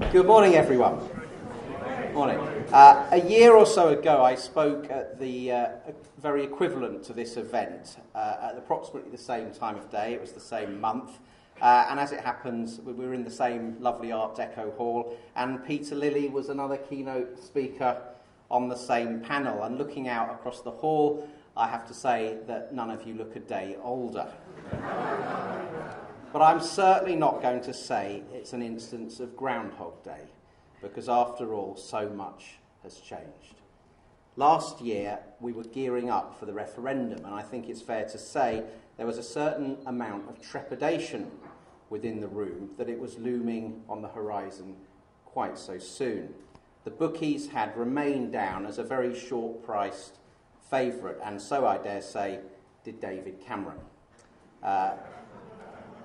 Good morning, everyone. Morning. A year or so ago, I spoke at the very equivalent to this event at approximately the same time of day. It was the same month. And as it happens, we were in the same lovely Art Deco hall, and Peter Lilly was another keynote speaker on the same panel. And looking out across the hall, I have to say that none of you look a day older. But I'm certainly not going to say it's an instance of Groundhog Day, because after all, so much has changed. Last year, we were gearing up for the referendum, and I think it's fair to say there was a certain amount of trepidation within the room that it was looming on the horizon quite so soon. The bookies had remained down as a very short-priced favourite, and so, I dare say, did David Cameron.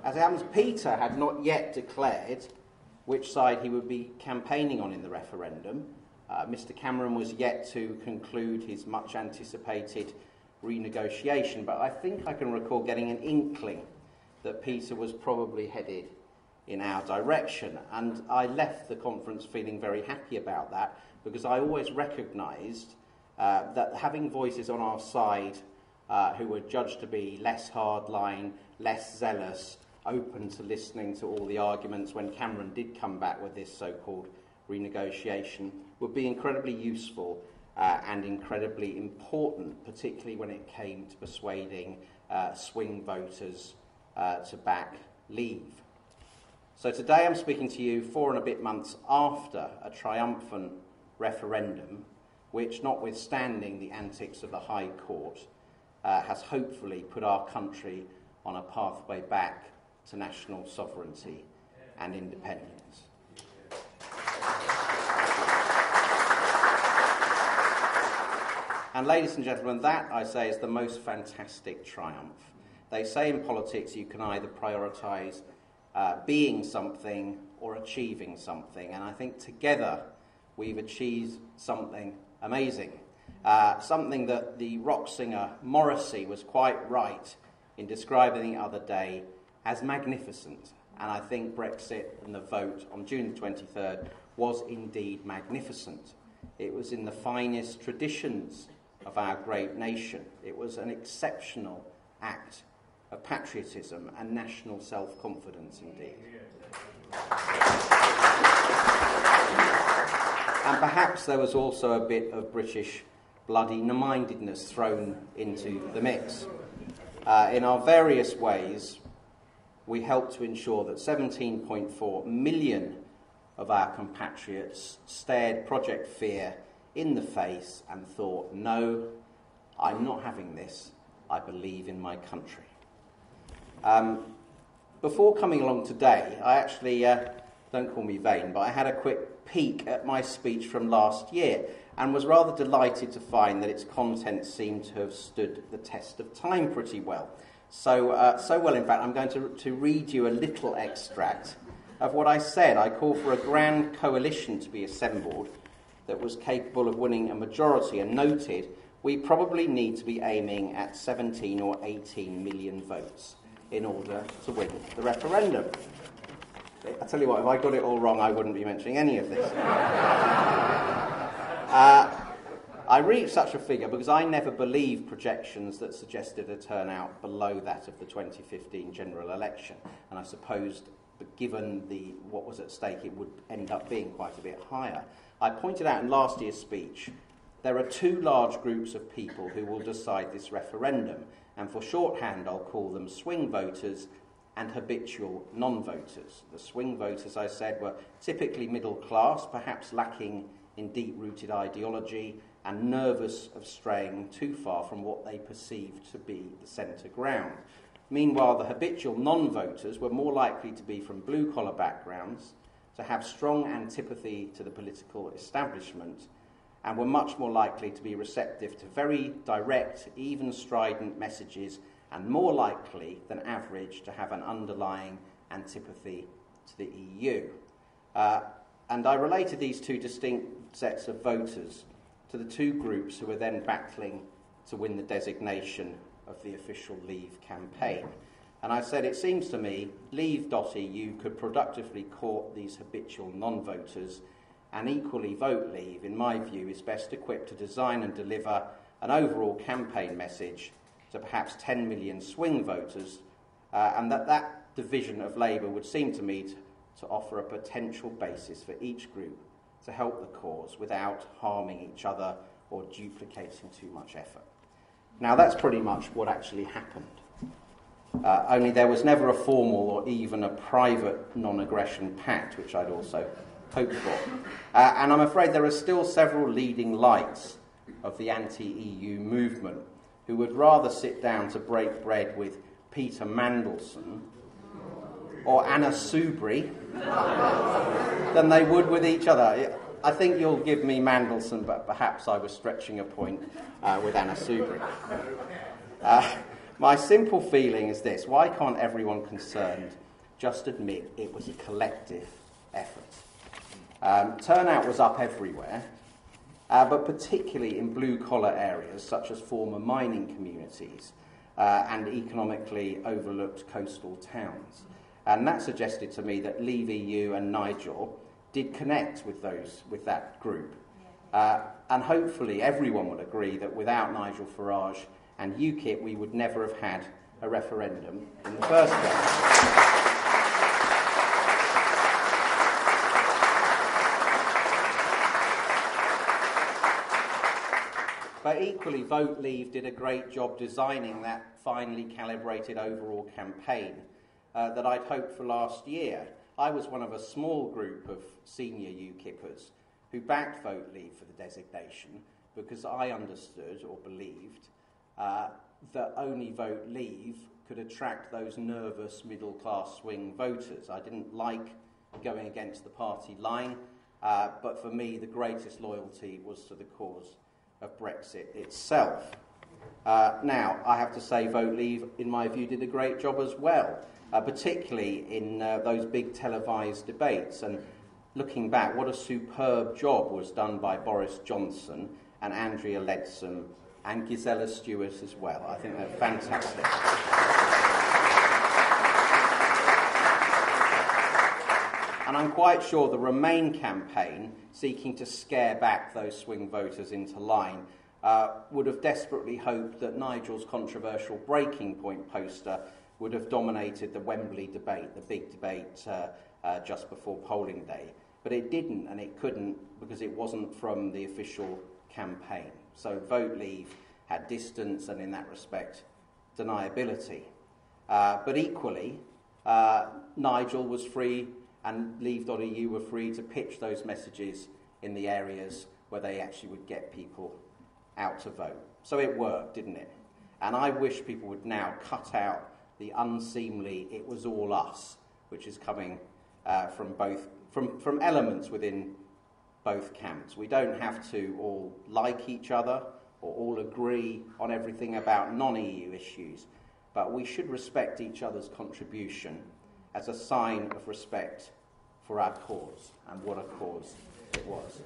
As it happens, Peter had not yet declared which side he would be campaigning on in the referendum. Mr. Cameron was yet to conclude his much-anticipated renegotiation, but I think I can recall getting an inkling that Peter was probably headed in our direction, and I left the conference feeling very happy about that, because I always recognised that having voices on our side who were judged to be less hardline, less zealous, open to listening to all the arguments when Cameron did come back with this so-called renegotiation, would be incredibly useful and incredibly important, particularly when it came to persuading swing voters to back Leave. So today I'm speaking to you 4 and a bit months after a triumphant referendum, which, notwithstanding the antics of the High Court, has hopefully put our country on a pathway back to national sovereignty and independence. And ladies and gentlemen, that, I say, is the most fantastic triumph. They say in politics you can either prioritise being something or achieving something, and I think together we've achieved something amazing. Something that the rock singer Morrissey was quite right in describing the other day as magnificent, and I think Brexit and the vote on June the 23rd was indeed magnificent. It was in the finest traditions of our great nation. It was an exceptional act of patriotism and national self-confidence indeed. And perhaps there was also a bit of British bloody-mindedness thrown into the mix. In our various ways, we helped to ensure that 17.4 million of our compatriots stared Project Fear in the face and thought, no, I'm not having this, I believe in my country. Before coming along today, I actually, don't call me vain, but I had a quick peek at my speech from last year and was rather delighted to find that its content seemed to have stood the test of time pretty well. So well, in fact, I'm going to read you a little extract of what I said. I called for a grand coalition to be assembled that was capable of winning a majority, and noted we probably need to be aiming at 17 or 18 million votes in order to win the referendum. I tell you what, if I got it all wrong, I wouldn't be mentioning any of this. I reached such a figure because I never believed projections that suggested a turnout below that of the 2015 general election, and I supposed that given what was at stake, it would end up being quite a bit higher. I pointed out in last year's speech there are 2 large groups of people who will decide this referendum, and for shorthand I'll call them swing voters and habitual non-voters. The swing voters, I said, were typically middle class, perhaps lacking in deep-rooted ideology and nervous of straying too far from what they perceived to be the centre ground. Meanwhile, the habitual non-voters were more likely to be from blue-collar backgrounds, to have strong antipathy to the political establishment, and were much more likely to be receptive to very direct, even strident messages, and more likely than average to have an underlying antipathy to the EU. And I related these 2 distinct sets of voters to the 2 groups who were then battling to win the designation of the official Leave campaign. And I said, it seems to me Leave.eu could productively court these habitual non-voters, and equally Vote Leave, in my view, is best equipped to design and deliver an overall campaign message to perhaps 10 million swing voters, and that division of Labour would seem to me to offer a potential basis for each group to help the cause without harming each other or duplicating too much effort. Now, that's pretty much what actually happened. Only there was never a formal or even a private non-aggression pact, which I'd also hoped for. And I'm afraid there are still several leading lights of the anti-EU movement who would rather sit down to break bread with Peter Mandelson or Anna Soubry than they would with each other. I think you'll give me Mandelson, but perhaps I was stretching a point with Anna Soubry. My simple feeling is this: why can't everyone concerned just admit it was a collective effort? Turnout was up everywhere, but particularly in blue-collar areas such as former mining communities and economically overlooked coastal towns. And that suggested to me that Leave EU and Nigel did connect with that group. And hopefully everyone would agree that without Nigel Farage and UKIP, we would never have had a referendum in the first place. But equally, Vote Leave did a great job designing that finely calibrated overall campaign that I'd hoped for last year. I was one of a small group of senior UKIPers who backed Vote Leave for the designation because I understood or believed that only Vote Leave could attract those nervous middle-class swing voters. I didn't like going against the party line, but for me the greatest loyalty was to the cause of Brexit itself. Now, I have to say Vote Leave, in my view, did a great job as well, particularly in those big televised debates. And looking back, what a superb job was done by Boris Johnson and Andrea Leadsom and Gisela Stewart as well. I think they're fantastic. And I'm quite sure the Remain campaign, seeking to scare back those swing voters into line, would have desperately hoped that Nigel's controversial Breaking Point poster would have dominated the Wembley debate, the big debate just before polling day. But it didn't, and it couldn't, because it wasn't from the official campaign. So Vote Leave had distance and, in that respect, deniability. But equally, Nigel was free and Leave.eu were free to pitch those messages in the areas where they actually would get people out to vote. So it worked, didn't it? And I wish people would now cut out the unseemly "it was all us," which is coming from elements within both camps. We don't have to all like each other or all agree on everything about non-EU issues, but we should respect each other's contribution as a sign of respect for our cause, and what a cause it was.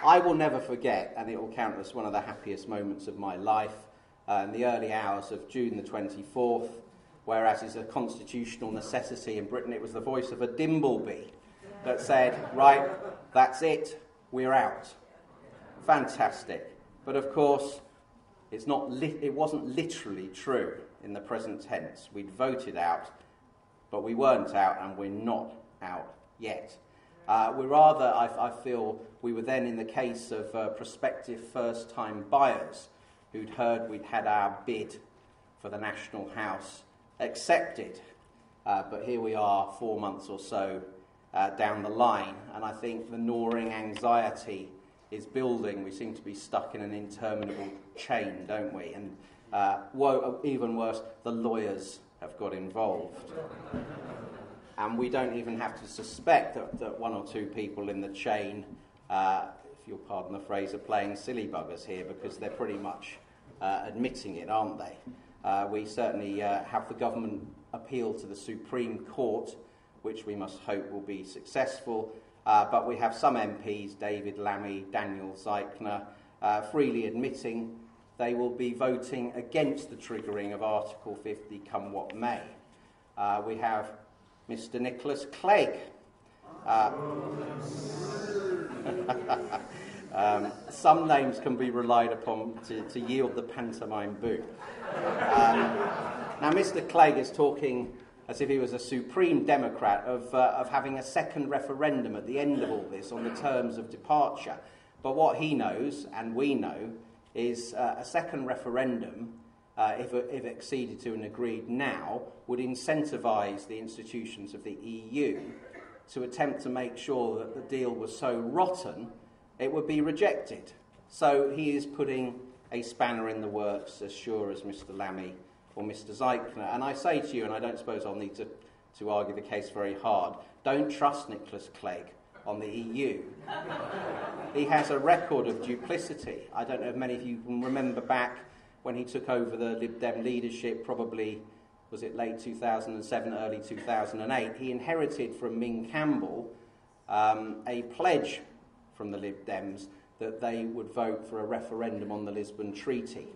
I will never forget, and it will count as one of the happiest moments of my life, in the early hours of June the 24th, whereas it's a constitutional necessity in Britain, it was the voice of a Dimbleby that said, right, that's it, we're out. Fantastic. But of course, it wasn't literally true in the present tense. We'd voted out, but we weren't out, and we're not out yet. I feel we were then in the case of prospective first-time buyers who'd heard we'd had our bid for the National House accepted. But here we are 4 months or so down the line, and I think the gnawing anxiety is building. We seem to be stuck in an interminable chain, don't we? And even worse, the lawyers have got involved. And we don't even have to suspect that one or two people in the chain, if you'll pardon the phrase, are playing silly buggers here, because they're pretty much admitting it, aren't they? We certainly have the government appeal to the Supreme Court, which we must hope will be successful. But we have some MPs, David Lammy, Daniel Zeichner, freely admitting they will be voting against the triggering of Article 50 come what may. We have Mr. Nicholas Clegg. Some names can be relied upon to yield the pantomime boo. Now, Mr. Clegg is talking as if he was a supreme Democrat of having a second referendum at the end of all this on the terms of departure. But what he knows, and we know, is a second referendum, if acceded to and agreed now, would incentivise the institutions of the EU to attempt to make sure that the deal was so rotten it would be rejected. So he is putting a spanner in the works as sure as Mr. Lammy or Mr. Zeichner. And I say to you, and I don't suppose I'll need to argue the case very hard, don't trust Nicholas Clegg on the EU. He has a record of duplicity. I don't know if many of you can remember back when he took over the Lib Dem leadership, probably, was it late 2007, early 2008, he inherited from Ming Campbell a pledge from the Lib Dems that they would vote for a referendum on the Lisbon Treaty.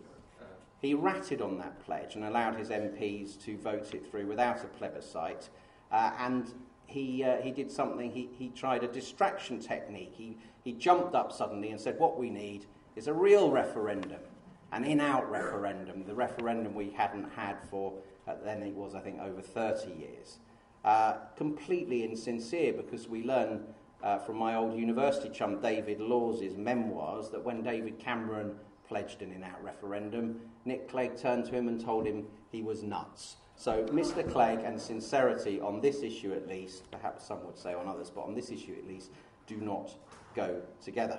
He ratted on that pledge and allowed his MPs to vote it through without a plebiscite, and he did something, he tried a distraction technique. He jumped up suddenly and said, what we need is a real referendum, an in-out referendum, the referendum we hadn't had for, then it was, I think, over 30 years. Completely insincere, because we learn from my old university chum David Laws's memoirs that when David Cameron pledged an in-out referendum, Nick Clegg turned to him and told him he was nuts. So Mr. Clegg and sincerity on this issue at least, perhaps some would say on others, but on this issue at least, do not go together.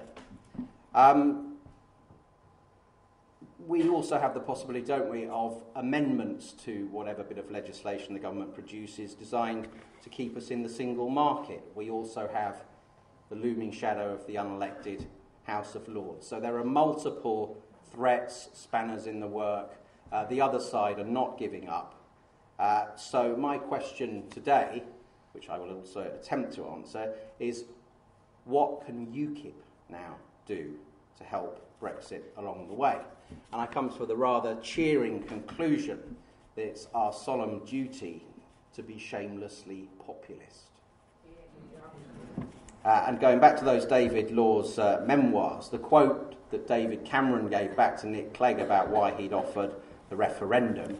We also have the possibility, don't we, of amendments to whatever bit of legislation the government produces designed to keep us in the single market. We also have the looming shadow of the unelected House of Lords. So there are multiple threats, spanners in the work. The other side are not giving up. So my question today, which I will also attempt to answer, is what can UKIP now do to help Brexit along the way? And I come to the rather cheering conclusion that it's our solemn duty to be shamelessly populist. And going back to those David Law's memoirs, the quote that David Cameron gave back to Nick Clegg about why he'd offered the referendum,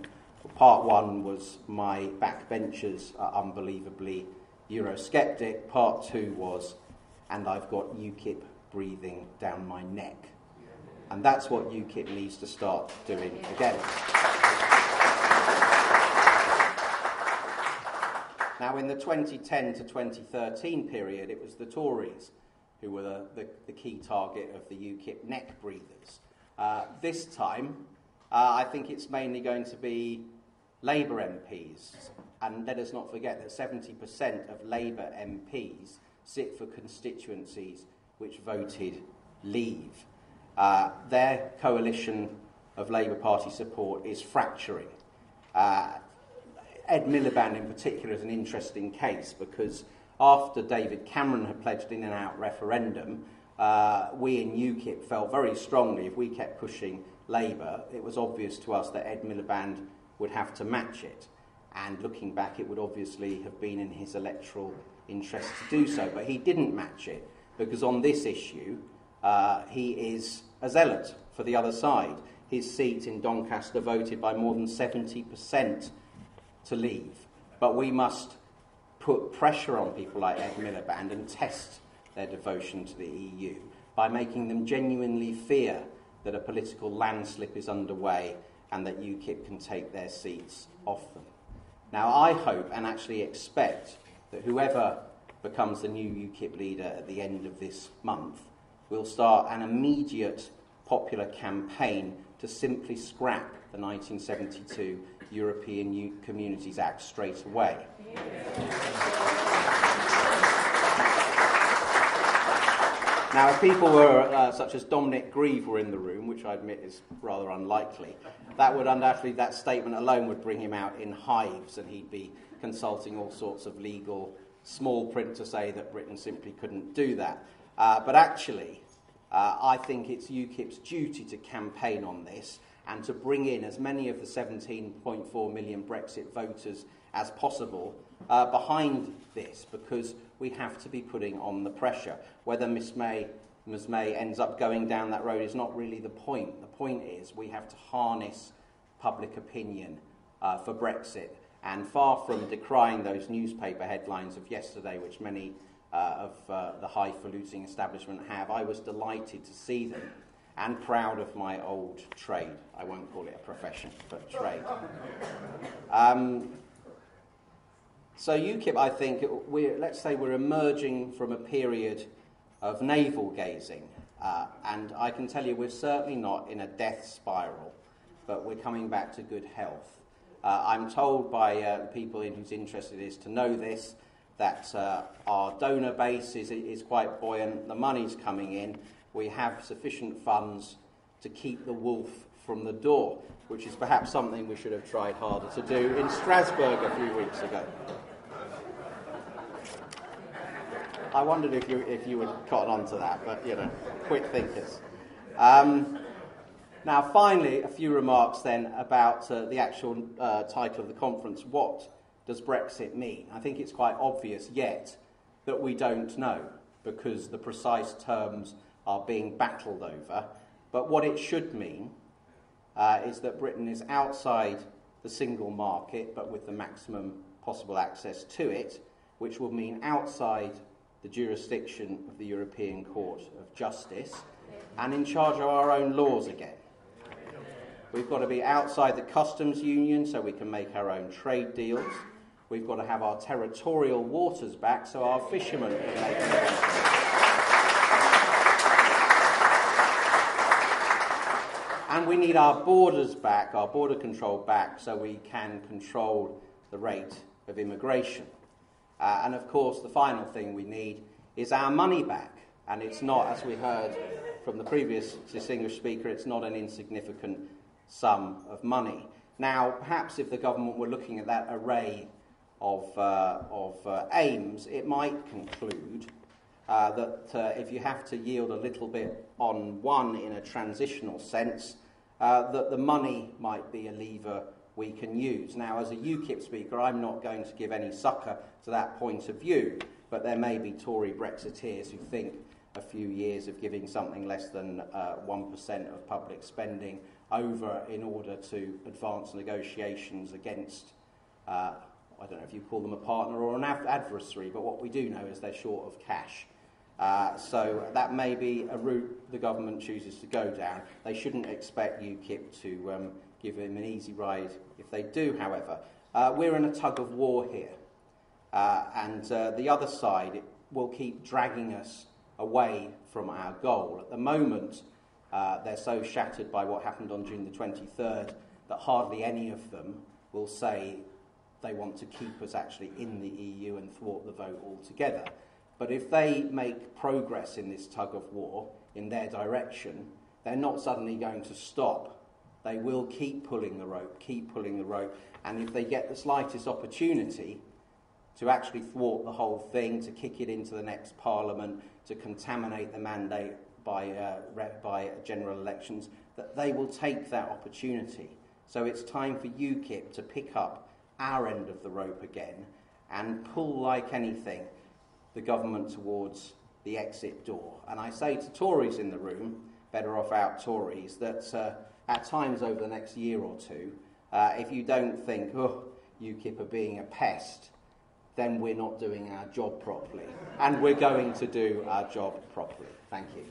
part one was my backbenchers are unbelievably Eurosceptic. Part two was, and I've got UKIP breathing down my neck. And that's what UKIP needs to start doing again. Now, in the 2010 to 2013 period, it was the Tories who were the key target of the UKIP neck breathers. This time, I think it's mainly going to be Labour MPs. And let us not forget that 70% of Labour MPs sit for constituencies which voted Leave. Their coalition of Labour Party support is fracturing. Ed Miliband in particular is an interesting case because after David Cameron had pledged in and out referendum, we in UKIP felt very strongly if we kept pushing Labour, it was obvious to us that Ed Miliband would have to match it. And looking back, it would obviously have been in his electoral interest to do so. But he didn't match it because on this issue, he is a zealot for the other side. His seat in Doncaster voted by more than 70% to Leave. But we must put pressure on people like Ed Miliband and test their devotion to the EU by making them genuinely fear that a political landslip is underway and that UKIP can take their seats off them. Now, I hope and actually expect that whoever becomes the new UKIP leader at the end of this month will start an immediate popular campaign to simply scrap the 1972 European Communities Act straight away. Now, if people were, such as Dominic Grieve were in the room, which I admit is rather unlikely, that would undoubtedly, that statement alone would bring him out in hives and he'd be consulting all sorts of legal small print to say that Britain simply couldn't do that. But actually, I think it's UKIP's duty to campaign on this and to bring in as many of the 17.4 million Brexit voters as possible behind this, because we have to be putting on the pressure. Whether Ms May ends up going down that road is not really the point. The point is we have to harness public opinion for Brexit. And far from decrying those newspaper headlines of yesterday, which many of the highfalutin establishment have, I was delighted to see them and proud of my old trade. I won't call it a profession, but trade. So UKIP, I think, let's say we're emerging from a period of navel-gazing. And I can tell you we're certainly not in a death spiral, but we're coming back to good health. I'm told by the people whose interest it is to know this, that our donor base is quite buoyant, the money's coming in, we have sufficient funds to keep the wolf from the door, which is perhaps something we should have tried harder to do in Strasbourg a few weeks ago. I wondered if you would cotton on to that, but, quick thinkers. Now, finally, a few remarks then about the actual title of the conference. What does Brexit mean? I think it's quite obvious yet that we don't know, because the precise terms are being battled over. But what it should mean is that Britain is outside the single market, but with the maximum possible access to it, which will mean outside the jurisdiction of the European Court of Justice and in charge of our own laws again. We've got to be outside the customs union so we can make our own trade deals. We've got to have our territorial waters back so our fishermen can make their own. And we need our borders back, our border control back, so we can control the rate of immigration. And of course, the final thing we need is our money back. And it's not, as we heard from the previous distinguished speaker, it's not an insignificant sum of money. Now, perhaps if the government were looking at that array of aims, it might conclude that if you have to yield a little bit on one in a transitional sense, that the money might be a lever we can use. Now, as a UKIP speaker, I'm not going to give any succour to that point of view, but there may be Tory Brexiteers who think a few years of giving something less than 1% of public spending over in order to advance negotiations against, I don't know if you call them a partner or an adversary, but what we do know is they're short of cash. So that may be a route the government chooses to go down. They shouldn't expect UKIP to give him an easy ride if they do, however. We're in a tug of war here. And the other side will keep dragging us away from our goal. At the moment, they're so shattered by what happened on June the 23rd that hardly any of them will say they want to keep us actually in the EU and thwart the vote altogether. But if they make progress in this tug of war in their direction, they're not suddenly going to stop. They will keep pulling the rope, and if they get the slightest opportunity to actually thwart the whole thing, to kick it into the next parliament, to contaminate the mandate by general elections, that they will take that opportunity. So it's time for UKIP to pick up our end of the rope again and pull, like anything, the government towards the exit door. And I say to Tories in the room, better off out Tories, that at times over the next year or two, if you don't think, UKIP are being a pest, then we're not doing our job properly. And we're going to do our job properly. Thank you.